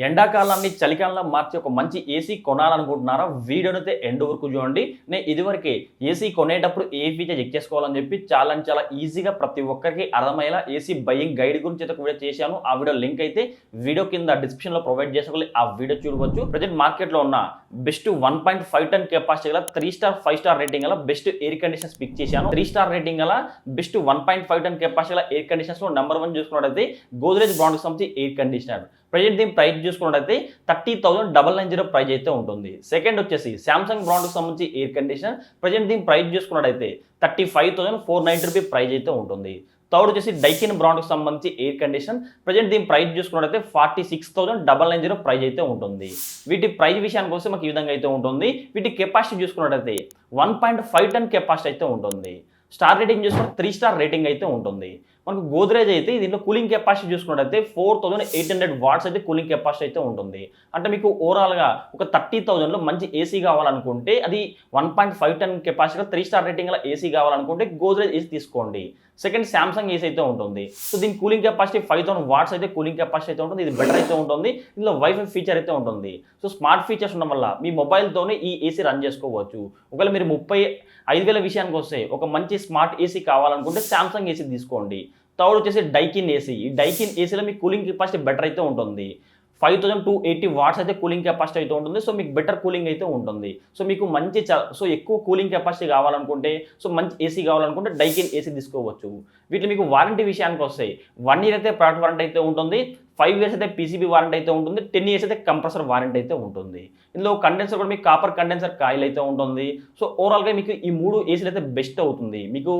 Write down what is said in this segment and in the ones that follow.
ఎండాకాలాన్ని చలికాలంలో మార్చి ఒక మంచి ఏసీ కొనాలనుకుంటున్నారా? వీడియోనైతే ఎండ్ వరకు చూడండి. నేను ఇదివరకే ఏసీ కొనేటప్పుడు ఏ ఫీచర్ చెక్ చేసుకోవాలని చెప్పి చాలా ఈజీగా ప్రతి ఒక్కరికి అర్థమయ్యేలా ఏసీ బయింగ్ గైడ్ గురించి అయితే వీడియో చేశాను. ఆ వీడియో లింక్ అయితే వీడియో కింద డిస్క్రిప్షన్లో ప్రొవైడ్ చేసుకోవాలి. ఆ వీడియో చూడవచ్చు. ప్రజెంట్ మార్కెట్లో ఉన్న బెస్ట్ 1.5 టన్ కెపాసిటీ గల 3 స్టార్ 5 స్టార్ రేటింగ్ గల బెస్ట్ ఎయిర్ కండిషనర్స్ పిక్ చేశాను. 3 స్టార్ రేటింగ్ గల బెస్ట్ 1.5 టన్ కెపాసిటీ గల ఎయిర్ కండిషనర్స్ లో నెంబర్ 1 చూసుకున్నట్లయితే గోద్రేజ్ బ్రాండ్ సంబంధించి ఎయిర్ కండిషనర్. ప్రజెంట్ దీని ప్రైస్ చూసుకున్నట్లయితే 30,990 ప్రైజ్ అయితే ఉంటుంది. సెకండ్ వచ్చేసి సామ్సంగ్ బ్రాండ్కి సంబంధించి ఎయిర్ కండిషనర్. ప్రజెంట్ దీని ప్రైస్ చూసుకున్నట్లయితే 35,490 రూపీ ప్రైజ్ అయితే ఉంటుంది. థర్డ్ వచ్చేసి డైకిన్ బ్రాండ్కి సంబంధించి ఎయిర్ కండిషన్. ప్రజెంట్ దీని ప్రైస్ చూసుకున్నట్లయితే 46,990 ప్రైజ్ అయితే ఉంటుంది. వీటి ప్రైస్ విషయానికి వస్తే మాకు ఈ విధంగా అయితే ఉంటుంది. వీటి కెపాసిటీ చూసుకున్నట్లయితే 1.5 టన్ కెపాసిటీ అయితే ఉంటుంది. స్టార్ రేటింగ్ చూసుకుంటే 3 స్టార్ రేటింగ్ అయితే ఉంటుంది. మనకు గోద్రేజ్ అయితే దీంట్లో కూలింగ్ కెపాసిటీ చూసుకున్నట్లయితే 4,800 వాట్స్ అయితే కూలింగ్ కెపాసిటీ అయితే ఉంటుంది. అంటే మీకు ఓవరాల్గా ఒక 30,000లో మంచి ఏసీ కావాలనుకుంటే అది 1.5 టన్ కెపాసిటీగా 3 స్టార్ రేటింగ్ గల ఏసీ కావాలనుకుంటే గోద్రేజ్ ఏసీ తీసుకోండి. సెకండ్ సామ్సంగ్ ఏసీ అయితే ఉంటుంది. సో దీని కూలింగ్ కెపాసిటీ 5,000 వాట్స్ అయితే కూలింగ్ కెపాసిటీ అయితే ఉంటుంది. ఇది బెటర్ అయితే ఉంటుంది. ఇందులో వైఫై ఫీచర్ అయితే ఉంటుంది. సో స్మార్ట్ ఫీచర్స్ ఉండడం వల్ల మీ మొబైల్తోనే ఈ ఏసీ రన్ చేసుకోవచ్చు. ఒకవేళ మీరు 35,000 విషయానికి వస్తే ఒక మంచి స్మార్ట్ ఏసీ కావాలనుకుంటే సామ్సంగ్ ఏసీ తీసుకోండి. థర్డ్ వచ్చేసి డైకిన్ ఏసీ. ఈ డైకిన్ ఏసీలో మీకు కూలింగ్ కెపాసిటీ బెటర్ అయితే ఉంటుంది. 5,280 వాట్స్ అయితే కూలింగ్ కెపాసిటీ అయితే ఉంటుంది. సో మీకు బెటర్ కూలింగ్ అయితే ఉంటుంది. సో మీకు మంచి ఎక్కువ కూలింగ్ కెపాసిటీ కావాలనుకుంటే, సో మంచి ఏసీ కావాలనుకుంటే డైకిన్ ఏసీ తీసుకోవచ్చు. వీటిలో మీకు వారంటీ విషయానికి వస్తాయి. 1 ఇయర్ అయితే ప్రోడక్ట్ వారంటీ అయితే ఉంటుంది. 5 ఇయర్స్ అయితే పీసీబీ వారంటీ అయితే ఉంటుంది. 10 ఇయర్స్ అయితే కంప్రెసర్ వారంటీ అయితే ఉంటుంది. ఇందులో కండెన్సర్ కూడా మీకు కాపర్ కండెన్సర్ కాయిల్ అయితే ఉంటుంది. సో ఓవరాల్గా మీకు ఈ 3 ఏసీలు అయితే బెస్ట్ అవుతుంది. మీకు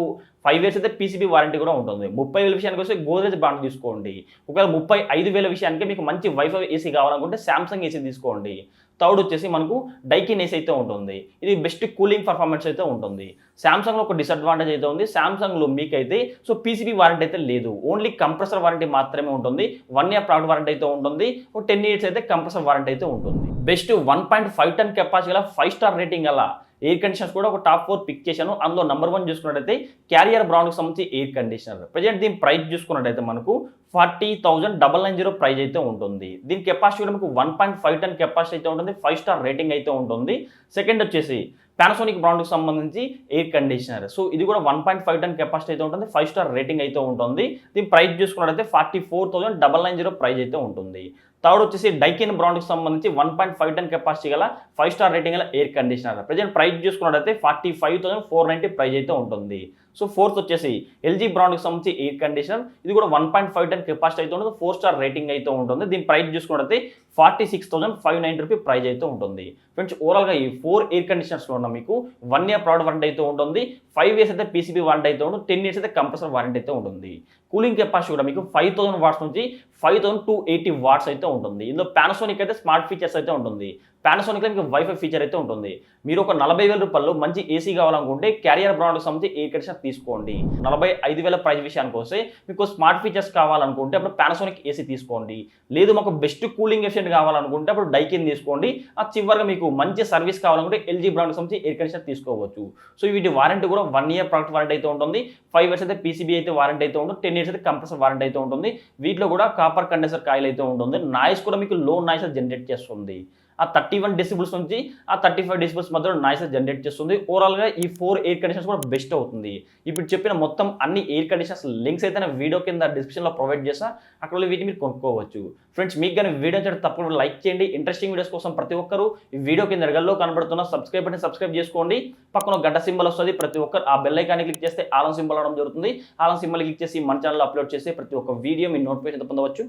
5 ఇయర్స్ అయితే పీసీబీ వారంటీ కూడా ఉంటుంది. 30,000 విషయానికి వస్తే గోద్రేజ్ బ్రాండ్ తీసుకోండి. ఒకవేళ 35,000 విషయానికి మీకు మంచి వైఫై ఏసీ కావాలనుకుంటే సామ్సంగ్ ఏసీ తీసుకోండి. థర్డ్ వచ్చేసి మనకు డైకిన్ ఏసీ అయితే ఉంటుంది. ఇది బెస్ట్ కూలింగ్ పర్ఫార్మెన్స్ అయితే ఉంటుంది. సామ్సంగ్లో ఒక డిసడ్వాంటేజ్ అయితే ఉంది. సామ్సంగ్లో మీకైతే సో పీసీబీ వారంటీ అయితే లేదు. ఓన్లీ కంప్రెసర్ వారంటీ మాత్రమే ఉంటుంది. 1 ఇయర్ ప్రోడక్ట్ వారంటీ అయితే ఉంటుంది. 10 ఇయర్స్ అయితే కంప్రెసర్ వారంటీ అయితే ఉంటుంది. బెస్ట్ 1.5 టన్ కెపాసిటీ గల 5 స్టార్ రేటింగ్ గల ఎయిర్ కండిషనర్స్ కూడా ఒక టాప్ 4 పిక్ చేశాను. అందులో నెంబర్ 1 చూసుకున్నట్టయితే క్యారియర్ బ్రాండ్కి సంబంధించి ఎయిర్ కండిషనర్. ప్రజెంట్ దీని ప్రైస్ చూసుకున్నట్టయితే మనకు 40,990 ప్రైజ్ అయితే ఉంటుంది. దీని కెపాసిటీ కూడా మీకు 1.5 టన్ కెపాసిటీ అయితే ఉంటుంది. 5 స్టార్ రేటింగ్ అయితే ఉంటుంది. సెకండ్ వచ్చేసి పానాసోనిక్ బ్రాండ్కి సంబంధించి ఎయిర్ కండిషనర్. సో ఇది కూడా 1.5 టన్ కెపాసిటీ అయితే ఉంటుంది. 5 స్టార్ రేటింగ్ అయితే ఉంటుంది. దీని ప్రైస్ చూసుకున్నట్టయితే 44,990 ప్రైజ్ అయితే ఉంటుంది. థర్డ్ వచ్చేసి డైకిన్ బ్రాండ్కి సంబంధించి 1.5 టన్ కెపాసిటీ గల 5 స్టార్ రేటింగ్ గల ఎయిర్ కండిషనర్. ప్రజెంట్ ప్రైస్ చూసుకున్నట్టయితే 45,490 ప్రైజ్ అయితే ఉంటుంది. సో ఫోర్త్ వచ్చేసి ఎల్జీ బ్రాండ్కి సంబంధించి ఎయిర్ కండిషనర్. ఇది కూడా 1.5 టన్ కెపాసిటీ అయితే ఉంటుంది. 4 స్టార్ రేటింగ్ అయితే ఉంటుంది. దీని ప్రైస్ చూసుకున్నట్టయితే 46,590 రూపీ ప్రైజ్ అయితే ఉంటుంది. ఫ్రెండ్స్ ఓవరాల్గా ఈ 4 ఎయిర్ కండిషనర్స్లో ఉన్న మీకు 1 ఇయర్ ప్రోడక్ట్ వారంటీ అయితే ఉంటుంది. 5 ఇయర్స్ అయితే పీసీబీ వారంటీ అయితే ఉంటుంది. 10 ఇయర్స్ అయితే కంప్రెసర్ వారంటీ అయితే ఉంటుంది. కూలింగ్ కెపాసిటీ కూడా మీకు 5,000 వాట్స్ నుంచి 5,280 వాట్స్ అయితే ఉంటుంది. ఇందులో పానాసోనిక్ అయితే స్మార్ట్ ఫీచర్స్ అయితే ఉంటుంది. పానాసోనిక్లో మీకు వైఫై ఫీచర్ అయితే ఉంటుంది. మీరు ఒక 40,000 రూపాయలు మంచి ఏసీ కావాలనుకుంటే క్యారియర్ బ్రాండ్కి సంబంధించి ఎయిర్ కండిషనర్ తీసుకోండి. 45,000 ప్రైస్ విషయానికి వస్తే మీకు స్మార్ట్ ఫీచర్స్ కావాలనుకుంటే అప్పుడు పానాసోనిక్ ఏసీ తీసుకోండి. లేదు మాకు బెస్ట్ కూలింగ్ ఎఫిషియెంట్ కావాలనుకుంటే అప్పుడు డైకిన్ తీసుకోండి. ఆ చివరిగా మీకు మంచి సర్వీస్ కావాలనుకుంటే ఎల్జీ బ్రాండ్కి సంబంధించి ఎయిర్ కండిషనర్ తీసుకోవచ్చు. సో వీటి వారంటీ కూడా 1 ఇయర్ ప్రోడక్ట్ వారంటీ అయితే ఉంటుంది. 5 ఇయర్స్ అయితే పీసీబీ అయితే వారంటీ అయితే ఉంటుంది. 10 ఇయర్స్ అయితే కంప్రెసర్ వారంటీ అయితే ఉంటుంది. వీటిలో కూడా కాపర్ కండెన్సర్ కాయిల్ అయితే ఉంటుంది. నాయిస్ కూడా మీకు లో నాయిస్ జనరేట్ చేస్తుంది. ఆ 31 డెసిబుల్స్ నుంచి ఆ 35 డెసిబుల్స్ మధ్యలో నాయిస్ జనరేట్ చేస్తుంది. ఓవరాల్గా ఈ 4 ఎయిర్ కండిషనర్స్ కూడా బెస్ట్ అవుతుంది. ఇప్పుడు చెప్పిన మొత్తం అన్ని ఎయిర్ కండిషనర్స్ లింక్స్ అయితే నా వీడియో కింద డిస్క్రిప్షన్లో ప్రొవైడ్ చేస్తా. అక్కడ వీటిని మీరు కొనుక్కోవచ్చు. ఫ్రెండ్స్ మీకు కానీ వీడియో చేయడం తప్పకుండా లైక్ చేయండి. ఇంట్రెస్టింగ్ వీడియోస్ కోసం ప్రతి ఒక్కరు ఈ వీడియో కింద ఎడగల్లో కనబడుతున్న సబ్స్క్రైబ్ బటన్ సబ్స్క్రైబ్ చేసుకోండి. పక్కన గంట సింబల్ వస్తుంది. ప్రతి ఒక్కరు ఆ బెల్ ఐకాన్ని క్లిక్ చేస్తే ఆల్ సింబల్ అవడం జరుగుతుంది. ఆల్ సింబల్ క్లిక్ చేసి మన ఛానల్లో అప్లోడ్ చేసి ప్రతి ఒక్క వీడియో మీ నోటిఫికేషన్ పొందవచ్చు.